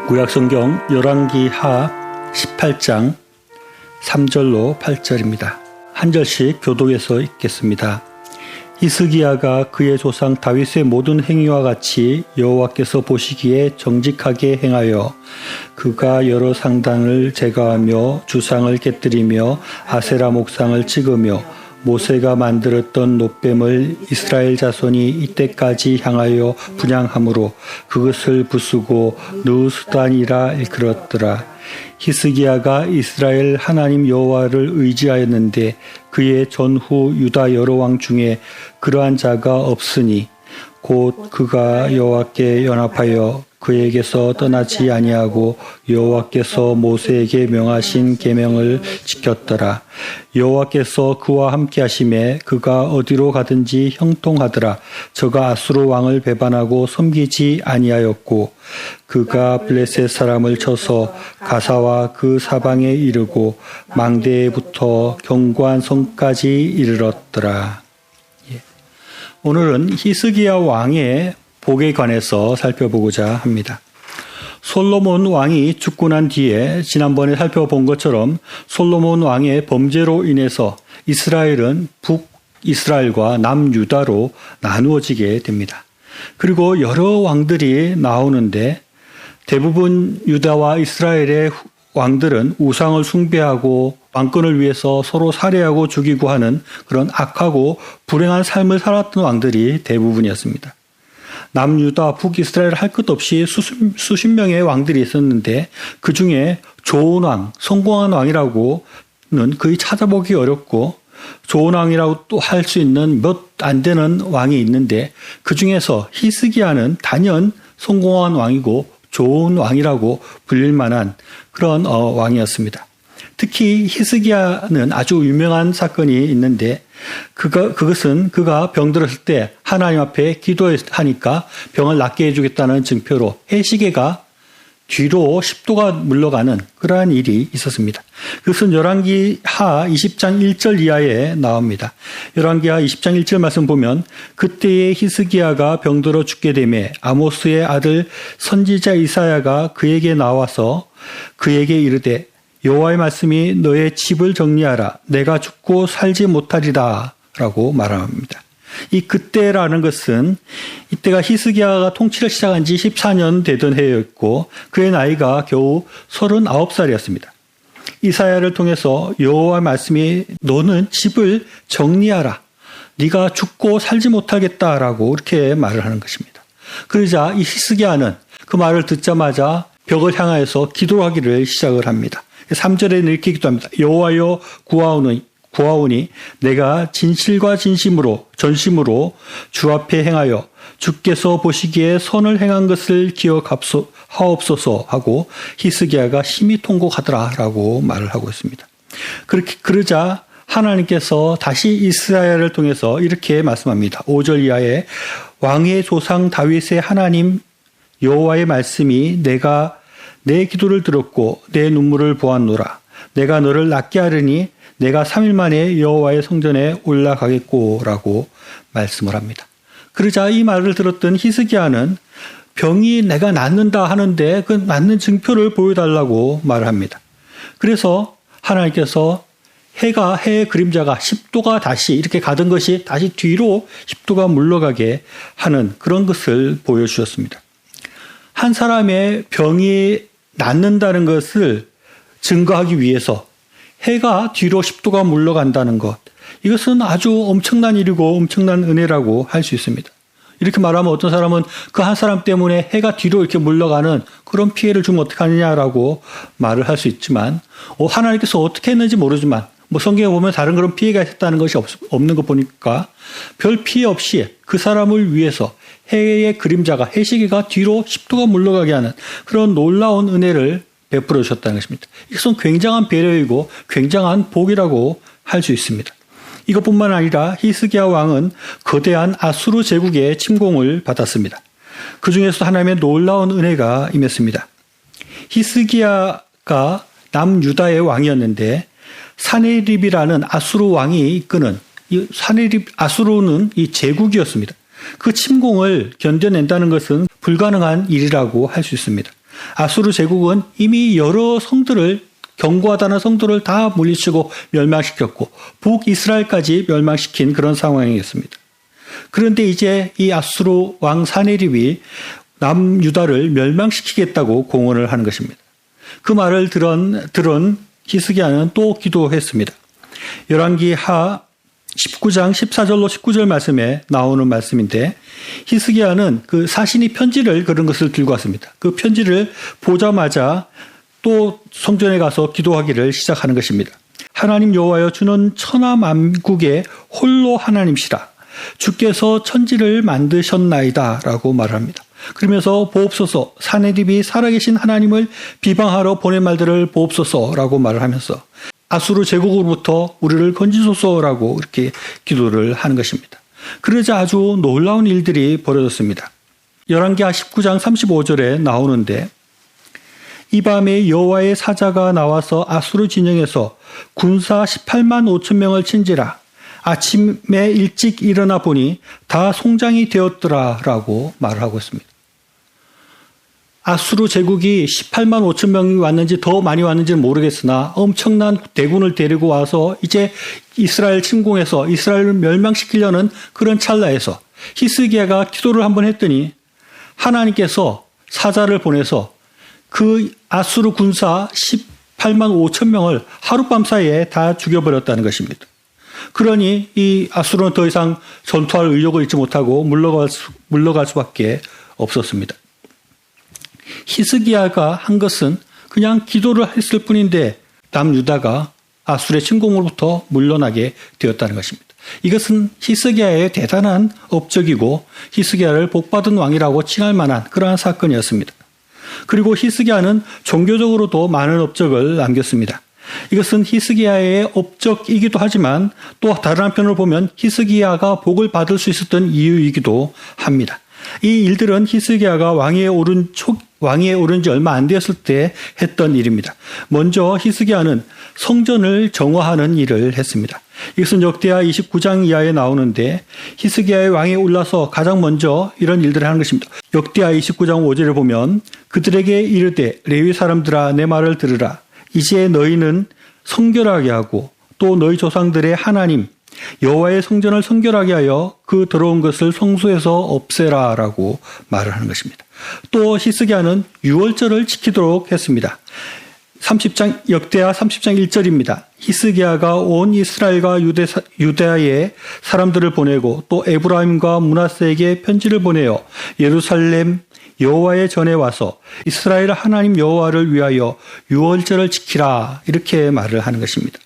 구약성경 열왕기하 18장 3절로 8절입니다. 한 절씩 교독해서 읽겠습니다. 히스기야가 그의 조상 다윗의 모든 행위와 같이 여호와께서 보시기에 정직하게 행하여 그가 여러 상단을 제거하며 주상을 깨뜨리며 아세라 목상을 찍으며 모세가 만들었던 놋뱀을 이스라엘 자손이 이때까지 향하여 분향함으로 그것을 부수고 느우스단이라 일컬었더라. 히스기야가 이스라엘 하나님 여호와를 의지하였는데 그의 전후 유다 여러 왕 중에 그러한 자가 없으니 곧 그가 여호와께 연합하여 그에게서 떠나지 아니하고 여호와께서 모세에게 명하신 계명을 지켰더라. 여호와께서 그와 함께 하심에 그가 어디로 가든지 형통하더라. 저가 아수르 왕을 배반하고 섬기지 아니하였고 그가 블레셋 사람을 쳐서 가사와 그 사방에 이르고 망대에부터 견고한 성까지 이르렀더라. 오늘은 히스기야 왕의 복에 관해서 살펴보고자 합니다. 솔로몬 왕이 죽고 난 뒤에 지난번에 살펴본 것처럼 솔로몬 왕의 범죄로 인해서 이스라엘은 북이스라엘과 남유다로 나누어지게 됩니다. 그리고 여러 왕들이 나오는데 대부분 유다와 이스라엘의 왕들은 우상을 숭배하고 왕권을 위해서 서로 살해하고 죽이고 하는 그런 악하고 불행한 삶을 살았던 왕들이 대부분이었습니다. 남유다, 북이스라엘 할 것 없이 수십 명의 왕들이 있었는데 그 중에 좋은 왕, 성공한 왕이라고는 거의 찾아보기 어렵고 좋은 왕이라고 또 할 수 있는 몇 안 되는 왕이 있는데 그 중에서 히스기야는 단연 성공한 왕이고 좋은 왕이라고 불릴 만한 그런 왕이었습니다. 특히 히스기야는 아주 유명한 사건이 있는데 그것은 그가 병들었을 때 하나님 앞에 기도하니까 병을 낫게 해주겠다는 증표로 해시계가 뒤로 10도가 물러가는 그러한 일이 있었습니다. 그것은 열왕기하 20장 1절 이하에 나옵니다. 열왕기하 20장 1절 말씀 보면 그때에 히스기야가 병들어 죽게 되매 아모스의 아들 선지자 이사야가 그에게 나와서 그에게 이르되 여호와의 말씀이 너의 집을 정리하라. 내가 죽고 살지 못하리라 라고 말합니다. 이 그때라는 것은 이때가 히스기야가 통치를 시작한 지 14년 되던 해였고 그의 나이가 겨우 39살이었습니다. 이사야를 통해서 여호와의 말씀이 너는 집을 정리하라. 네가 죽고 살지 못하겠다라고 이렇게 말을 하는 것입니다. 그러자 이 히스기야는 그 말을 듣자마자 벽을 향하여서 기도하기를 시작을 합니다. 3절에는 이렇게 기도합니다. 여호와여 구하오니 내가 진실과 전심으로 주 앞에 행하여 주께서 보시기에 선을 행한 것을 기억하옵소서 하고 히스기야가 심히 통곡하더라라고 말을 하고 있습니다. 그러자 하나님께서 다시 이스라엘을 통해서 이렇게 말씀합니다. 5절 이하에 왕의 조상 다윗의 하나님 여호와의 말씀이 내가 내 기도를 들었고 내 눈물을 보았노라. 내가 너를 낫게 하려니 내가 3일 만에 여호와의 성전에 올라가겠고라고 말씀을 합니다. 그러자 이 말을 들었던 히스기야는 병이 내가 낫는다 하는데 그 낫는 증표를 보여달라고 말을 합니다. 그래서 하나님께서 해의 그림자가 10도가 다시 이렇게 가던 것이 다시 뒤로 10도가 물러가게 하는 그런 것을 보여주셨습니다. 한 사람의 병이 낫는다는 것을 증거하기 위해서 해가 뒤로 10도가 물러간다는 것, 이것은 아주 엄청난 일이고 엄청난 은혜라고 할 수 있습니다. 이렇게 말하면 어떤 사람은 그 한 사람 때문에 해가 뒤로 이렇게 물러가는 그런 피해를 주면 어떡하느냐라고 말을 할 수 있지만 하나님께서 어떻게 했는지 모르지만 성경에 보면 다른 그런 피해가 있었다는 것이 없는 거 보니까 별 피해 없이 그 사람을 위해서 해의 그림자가 해시계가 뒤로 10도가 물러가게 하는 그런 놀라운 은혜를 베풀어 주셨다는 것입니다. 이것은 굉장한 배려이고 굉장한 복이라고 할 수 있습니다. 이것뿐만 아니라 히스기야 왕은 거대한 아수르 제국의 침공을 받았습니다. 그 중에서 하나님의 놀라운 은혜가 임했습니다. 히스기야가 남유다의 왕이었는데 사네립이라는 아수르 왕이 이끄는 아수르는 이 제국이었습니다. 그 침공을 견뎌낸다는 것은 불가능한 일이라고 할 수 있습니다. 아수르 제국은 이미 여러 성들을 견고하다는 성들을 다 물리치고 멸망시켰고 북이스라엘까지 멸망시킨 그런 상황이었습니다. 그런데 이제 이 아수르 왕 사네립이 남유다를 멸망시키겠다고 공언을 하는 것입니다. 그 말을 들은 히스기야는 또 기도했습니다. 열왕기하 19장 14절로 19절 말씀에 나오는 말씀인데 히스기야는 그 사신이 편지를 그런 것을 들고 왔습니다. 그 편지를 보자마자 또 성전에 가서 기도하기를 시작하는 것입니다. 하나님 여호와여, 주는 천하 만국의 홀로 하나님이시라. 주께서 천지를 만드셨나이다 라고 말합니다. 그러면서 보옵소서, 사네립이 살아계신 하나님을 비방하러 보낸 말들을 보옵소서라고 말을 하면서 아수르 제국으로부터 우리를 건지소서라고 이렇게 기도를 하는 것입니다. 그러자 아주 놀라운 일들이 벌어졌습니다. 열왕기하 19장 35절에 나오는데 이 밤에 여호와의 사자가 나와서 아수르 진영에서 군사 18만 5천 명을 친지라. 아침에 일찍 일어나 보니 다 송장이 되었더라 라고 말을 하고 있습니다. 아수르 제국이 18만 5천 명이 왔는지 더 많이 왔는지는 모르겠으나 엄청난 대군을 데리고 와서 이제 이스라엘 침공해서 이스라엘을 멸망시키려는 그런 찰나에서 히스기야가 기도를 한번 했더니 하나님께서 사자를 보내서 그 아수르 군사 18만 5천 명을 하룻밤 사이에 다 죽여버렸다는 것입니다. 그러니 이 아수르는 더 이상 전투할 의욕을 잃지 못하고 물러갈 수밖에 없었습니다. 히스기야가 한 것은 그냥 기도를 했을 뿐인데 남유다가 아수르의 침공으로부터 물러나게 되었다는 것입니다. 이것은 히스기야의 대단한 업적이고 히스기야를 복받은 왕이라고 칭할 만한 그러한 사건이었습니다. 그리고 히스기야는 종교적으로도 많은 업적을 남겼습니다. 이것은 히스기야의 업적이기도 하지만 또 다른 한편으로 보면 히스기야가 복을 받을 수 있었던 이유이기도 합니다. 이 일들은 히스기야가 왕위에 오른 지 얼마 안 되었을 때 했던 일입니다. 먼저 히스기야는 성전을 정화하는 일을 했습니다. 이것은 역대하 29장 이하에 나오는데 히스기야의 왕에 올라서 가장 먼저 이런 일들을 하는 것입니다. 역대하 29장 5절을 보면 그들에게 이르되 레위 사람들아 내 말을 들으라. 이제 너희는 성결하게 하고 또 너희 조상들의 하나님 여호와의 성전을 성결하게 하여 그 더러운 것을 성소에서 없애라라고 말을 하는 것입니다. 또 히스기야는 유월절을 지키도록 했습니다. 역대하 30장 1절입니다. 히스기야가 온 이스라엘과 유대아의 사람들을 보내고 또 에브라임과 므낫세에게 편지를 보내어 예루살렘 여호와의 전에 와서 이스라엘 하나님 여호와를 위하여 유월절을 지키라 이렇게 말을 하는 것입니다.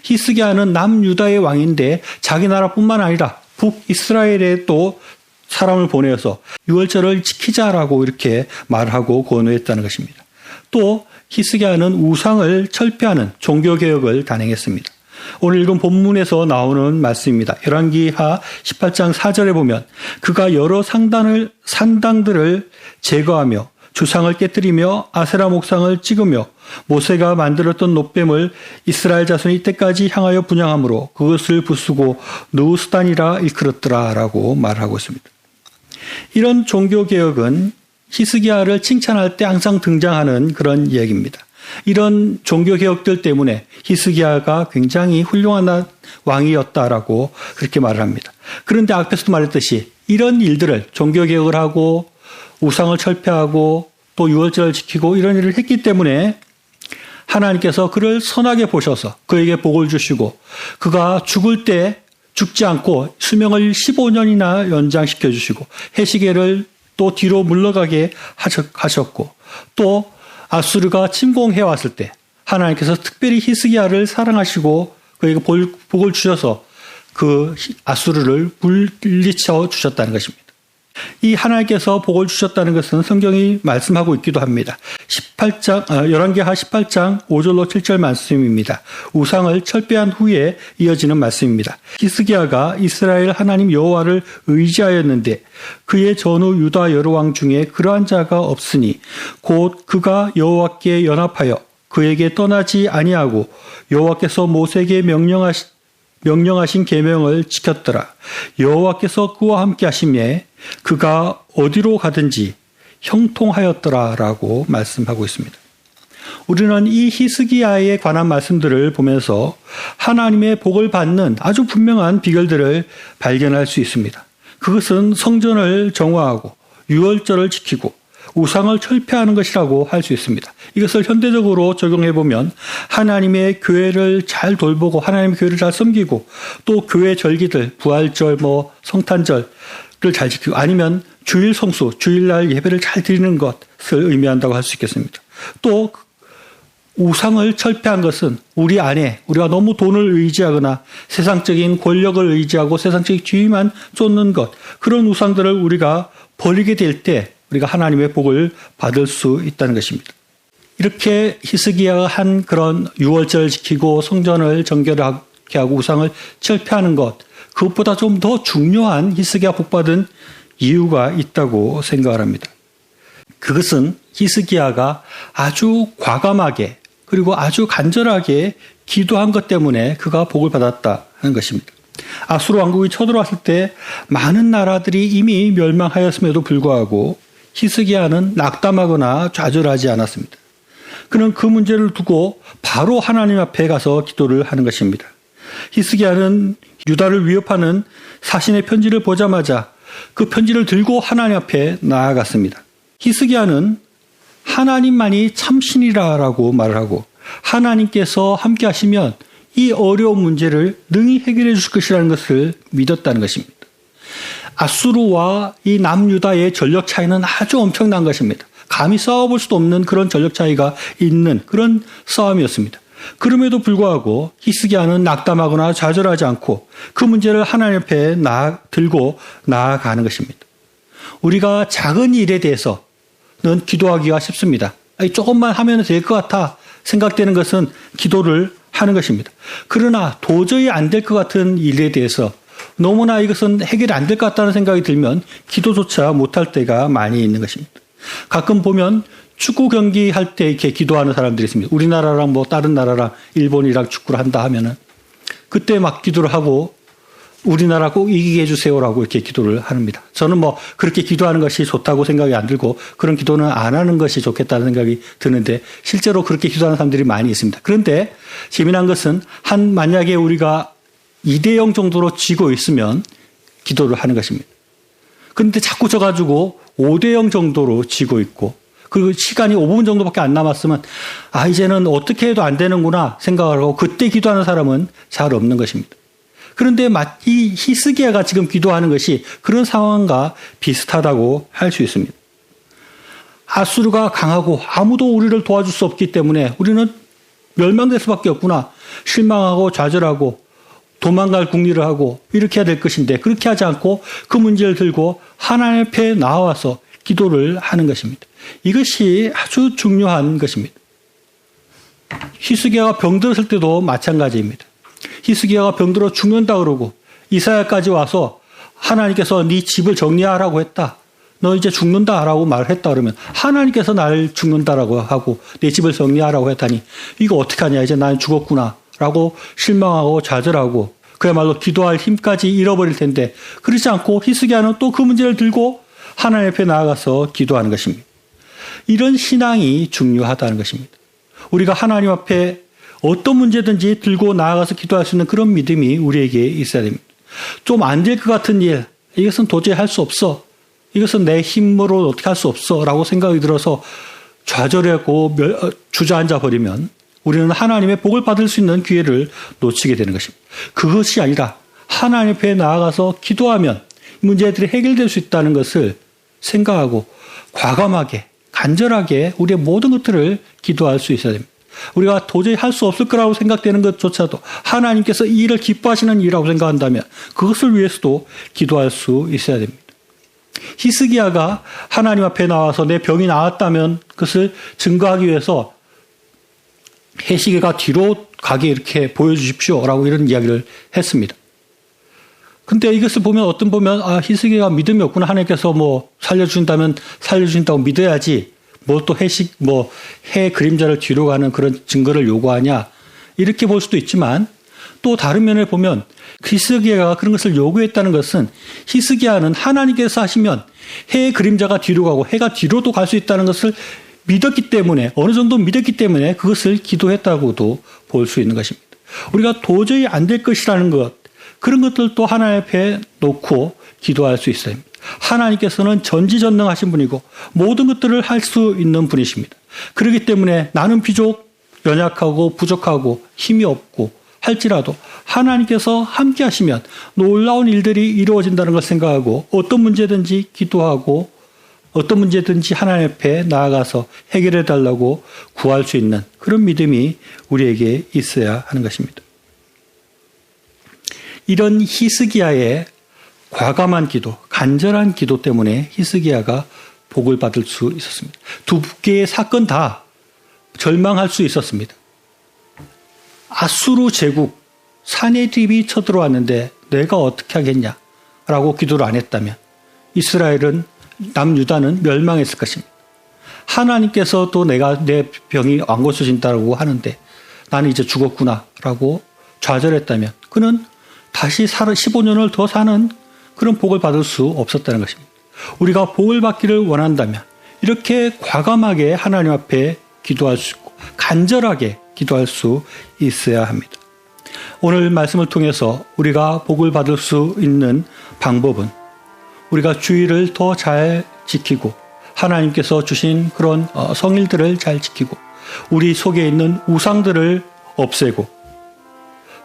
히스기야는 남유다의 왕인데 자기 나라뿐만 아니라 북이스라엘에 또 사람을 보내서 유월절을 지키자라고 이렇게 말하고 권유했다는 것입니다. 또 히스기야는 우상을 철폐하는 종교개혁을 단행했습니다. 오늘 읽은 본문에서 나오는 말씀입니다. 열왕기하 18장 4절에 보면 그가 여러 산당들을 제거하며 주상을 깨뜨리며 아세라 목상을 찍으며 모세가 만들었던 놋뱀을 이스라엘 자손이 이때까지 향하여 분향함으로 그것을 부수고 느우스단이라 일컬었더라 라고 말하고 있습니다. 이런 종교개혁은 히스기야를 칭찬할 때 항상 등장하는 그런 이야기입니다. 이런 종교개혁들 때문에 히스기야가 굉장히 훌륭한 왕이었다라고 그렇게 말을 합니다. 그런데 앞에서도 말했듯이 이런 일들을 종교개혁을 하고 우상을 철폐하고 또 유월절을 지키고 이런 일을 했기 때문에 하나님께서 그를 선하게 보셔서 그에게 복을 주시고 그가 죽을 때 죽지 않고 수명을 15년이나 연장시켜 주시고 해시계를 또 뒤로 물러가게 하셨고 또 아수르가 침공해 왔을 때 하나님께서 특별히 히스기야를 사랑하시고 그에게 복을 주셔서 그 아수르를 물리쳐 주셨다는 것입니다. 이 하나님께서 복을 주셨다는 것은 성경이 말씀하고 있기도 합니다. 열왕기하 18장 5절로 7절 말씀입니다. 우상을 철폐한 후에 이어지는 말씀입니다. 히스기야가 이스라엘 하나님 여호와를 의지하였는데 그의 전후 유다 여러 왕 중에 그러한 자가 없으니 곧 그가 여호와께 연합하여 그에게 떠나지 아니하고 여호와께서 모세에게 명령하신 계명을 지켰더라. 여호와께서 그와 함께 하심에 그가 어디로 가든지 형통하였더라라고 말씀하고 있습니다. 우리는 이 히스기야에 관한 말씀들을 보면서 하나님의 복을 받는 아주 분명한 비결들을 발견할 수 있습니다. 그것은 성전을 정화하고 유월절을 지키고 우상을 철폐하는 것이라고 할 수 있습니다. 이것을 현대적으로 적용해 보면 하나님의 교회를 잘 돌보고 하나님의 교회를 잘 섬기고 또 교회 절기들 부활절 성탄절을 잘 지키고 아니면 주일 성수 주일날 예배를 잘 드리는 것을 의미한다고 할 수 있겠습니다. 또 우상을 철폐한 것은 우리 안에 우리가 너무 돈을 의지하거나 세상적인 권력을 의지하고 세상적인 지위만 쫓는 것 그런 우상들을 우리가 버리게 될 때 우리가 하나님의 복을 받을 수 있다는 것입니다. 이렇게 히스기야가 한 그런 유월절을 지키고 성전을 정결하게 하고 우상을 철폐하는 것 그것보다 좀 더 중요한 히스기야 복받은 이유가 있다고 생각을 합니다. 그것은 히스기야가 아주 과감하게 그리고 아주 간절하게 기도한 것 때문에 그가 복을 받았다 하는 것입니다. 아수르 왕국이 쳐들어왔을 때 많은 나라들이 이미 멸망하였음에도 불구하고 히스기야는 낙담하거나 좌절하지 않았습니다. 그는 그 문제를 두고 바로 하나님 앞에 가서 기도를 하는 것입니다. 히스기야는 유다를 위협하는 사신의 편지를 보자마자 그 편지를 들고 하나님 앞에 나아갔습니다. 히스기야는 하나님만이 참신이라고 말을 하고 하나님께서 함께 하시면 이 어려운 문제를 능히 해결해 주실 것이라는 것을 믿었다는 것입니다. 아수르와 이 남유다의 전력 차이는 아주 엄청난 것입니다. 감히 싸워볼 수도 없는 그런 전력 차이가 있는 그런 싸움이었습니다. 그럼에도 불구하고 히스기야는 낙담하거나 좌절하지 않고 그 문제를 하나님 앞에 들고 나아가는 것입니다. 우리가 작은 일에 대해서는 기도하기가 쉽습니다. 조금만 하면 될 것 같아 생각되는 것은 기도를 하는 것입니다. 그러나 도저히 안 될 것 같은 일에 대해서 너무나 이것은 해결이 안 될 것 같다는 생각이 들면 기도조차 못할 때가 많이 있는 것입니다. 가끔 보면 축구 경기 할 때 이렇게 기도하는 사람들이 있습니다. 우리나라랑 다른 나라랑 일본이랑 축구를 한다 하면은 그때 막 기도를 하고 우리나라 꼭 이기게 해주세요라고 이렇게 기도를 합니다. 저는 그렇게 기도하는 것이 좋다고 생각이 안 들고 그런 기도는 안 하는 것이 좋겠다는 생각이 드는데 실제로 그렇게 기도하는 사람들이 많이 있습니다. 그런데 재미난 것은 만약에 우리가 2대0 정도로 지고 있으면 기도를 하는 것입니다. 그런데 자꾸 져가지고 5대0 정도로 지고 있고 그리고 시간이 5분 정도밖에 안 남았으면 이제는 어떻게 해도 안 되는구나 생각을 하고 그때 기도하는 사람은 잘 없는 것입니다. 그런데 이 히스기야가 지금 기도하는 것이 그런 상황과 비슷하다고 할 수 있습니다. 아수르가 강하고 아무도 우리를 도와줄 수 없기 때문에 우리는 멸망될 수밖에 없구나. 실망하고 좌절하고 도망갈 궁리를 하고 이렇게 해야 될 것인데 그렇게 하지 않고 그 문제를 들고 하나님 앞에 나와서 기도를 하는 것입니다. 이것이 아주 중요한 것입니다. 히스기야가 병들었을 때도 마찬가지입니다. 히스기야가 병들어 죽는다 그러고 이사야까지 와서 하나님께서 네 집을 정리하라고 했다. 너 이제 죽는다라고 말했다 그러면 하나님께서 나를 죽는다라고 하고 내 집을 정리하라고 했다니 이거 어떻게 하냐 이제 나는 죽었구나라고 실망하고 좌절하고 그야말로 기도할 힘까지 잃어버릴 텐데 그렇지 않고 히스기야는 또 그 문제를 들고 하나님 앞에 나아가서 기도하는 것입니다. 이런 신앙이 중요하다는 것입니다. 우리가 하나님 앞에 어떤 문제든지 들고 나아가서 기도할 수 있는 그런 믿음이 우리에게 있어야 됩니다. 좀 안 될 것 같은 일, 이것은 도저히 할 수 없어. 이것은 내 힘으로 어떻게 할 수 없어. 라고 생각이 들어서 좌절하고 주저앉아 버리면 우리는 하나님의 복을 받을 수 있는 기회를 놓치게 되는 것입니다. 그것이 아니라 하나님 앞에 나아가서 기도하면 문제들이 해결될 수 있다는 것을 생각하고 과감하게, 간절하게 우리의 모든 것들을 기도할 수 있어야 됩니다. 우리가 도저히 할 수 없을 거라고 생각되는 것조차도 하나님께서 이 일을 기뻐하시는 일이라고 생각한다면 그것을 위해서도 기도할 수 있어야 됩니다. 히스기야가 하나님 앞에 나와서 내 병이 나았다면 그것을 증거하기 위해서 해시계가 뒤로 가게 이렇게 보여주십시오라고 이런 이야기를 했습니다. 근데 이것을 보면 히스기야가 믿음이 없구나. 하나님께서 살려주신다면 살려주신다고 믿어야지 또 해 그림자를 뒤로 가는 그런 증거를 요구하냐 이렇게 볼 수도 있지만 또 다른 면을 보면 히스기야가 그런 것을 요구했다는 것은 히스기야는 하나님께서 하시면 해의 그림자가 뒤로 가고 해가 뒤로도 갈 수 있다는 것을 믿었기 때문에, 어느 정도 믿었기 때문에 그것을 기도했다고도 볼 수 있는 것입니다. 우리가 도저히 안 될 것이라는 것, 그런 것들도 하나님 앞에 놓고 기도할 수 있어요. 하나님께서는 전지전능하신 분이고 모든 것들을 할 수 있는 분이십니다. 그렇기 때문에 나는 비록 연약하고 부족하고 힘이 없고 할지라도 하나님께서 함께 하시면 놀라운 일들이 이루어진다는 걸 생각하고 어떤 문제든지 기도하고 어떤 문제든지 하나님 앞에 나아가서 해결해 달라고 구할 수 있는 그런 믿음이 우리에게 있어야 하는 것입니다. 이런 히스기야의 과감한 기도, 간절한 기도 때문에 히스기야가 복을 받을 수 있었습니다. 두 개의 사건 다 절망할 수 있었습니다. 아수르 제국 사네립이 쳐들어왔는데 내가 어떻게 하겠냐라고 기도를 안 했다면 이스라엘은, 남유다는 멸망했을 것입니다. 하나님께서 또 내 병이 안 고쳐진다고 하는데 나는 이제 죽었구나라고 좌절했다면 그는 다시 15년을 더 사는 그런 복을 받을 수 없었다는 것입니다. 우리가 복을 받기를 원한다면 이렇게 과감하게 하나님 앞에 기도할 수 있고 간절하게 기도할 수 있어야 합니다. 오늘 말씀을 통해서 우리가 복을 받을 수 있는 방법은 우리가 주의를 더 잘 지키고 하나님께서 주신 그런 성일들을 잘 지키고 우리 속에 있는 우상들을 없애고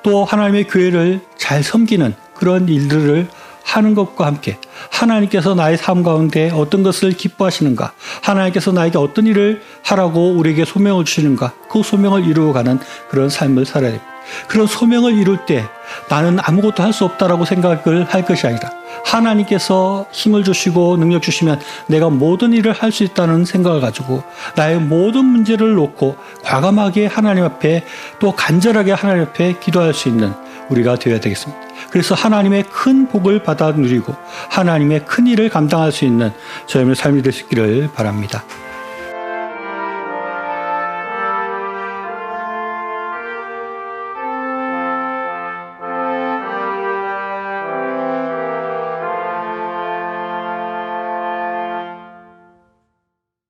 또 하나님의 교회를 잘 섬기는 그런 일들을 하는 것과 함께 하나님께서 나의 삶 가운데 어떤 것을 기뻐하시는가, 하나님께서 나에게 어떤 일을 하라고 우리에게 소명을 주시는가, 그 소명을 이루어가는 그런 삶을 살아야 됩니다. 그런 소명을 이룰 때 나는 아무것도 할 수 없다라고 생각을 할 것이 아니라 하나님께서 힘을 주시고 능력 주시면 내가 모든 일을 할 수 있다는 생각을 가지고 나의 모든 문제를 놓고 과감하게 하나님 앞에 또 간절하게 하나님 앞에 기도할 수 있는 우리가 되어야 되겠습니다. 그래서 하나님의 큰 복을 받아 누리고 하나님의 큰 일을 감당할 수 있는 저희의 삶이 될 수 있기를 바랍니다.